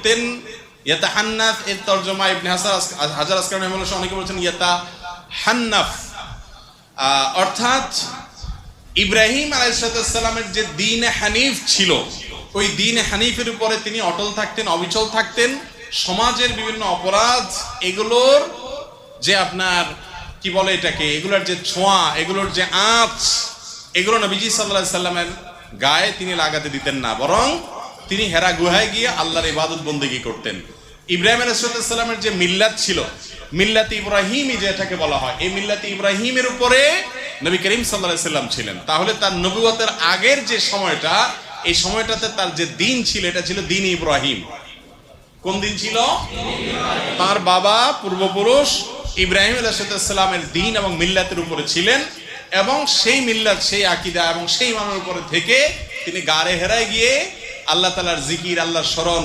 করতেন। ইয়াতাহান্নাফ এর তরজমা ইবনে হাজার আসকালানি রাহিমাহুল্লাহ অনেকে বলেছেন ইয়াতাহান্নাফ, অর্থাৎ ইব্রাহিম আলাইহিস সালামের যে দ্বীনে হানিফ ছিল, ওই দ্বীনে হানিফের উপরে তিনি অটল থাকতেন, অবিচল থাকতেন। সমাজের বিভিন্ন অপরাধ, এগুলোর যে আপনার কি বলে এটাকে, এগুলোর যে ছোঁয়া, এগুলোর যে আঁচ, এগুলো নবীজি সাল্লাল্লাহু আলাইহি সাল্লামের গায়ে তিনি লাগাতে দিতেন না, বরং তিনি হেরা গুহায় গিয়ে আল্লাহর ইবাদত বন্দেগী করতেন। ইব্রাহিম আলাইহিস সালামের যে মিল্লাত ছিল, মিল্লাতে ইব্রাহিমী যেটাকে বলা হয়, এই মিল্লাতে ইব্রাহিমের উপরে নবী করিম সাল্লাল্লাহু আলাইহি সাল্লাম ছিলেন। তাহলে তার নবুয়তের আগের যে সময়টা, এই সময়টাতে তার যে দিন ছিল, এটা ছিল দিন ইব্রাহিম। কোন দিন ছিল? তার বাবা পূর্বপুরুষ ইব্রাহিম আলাইহিস সালামের দিন এবং মিল্লাতের উপরে ছিলেন, এবং সেই মিল্লাত, সেই আকীদা এবং সেই মানের উপরে থেকে তিনি গারে হেরায় গিয়ে আল্লাহ তাআলার জিকির, আল্লাহর স্মরণ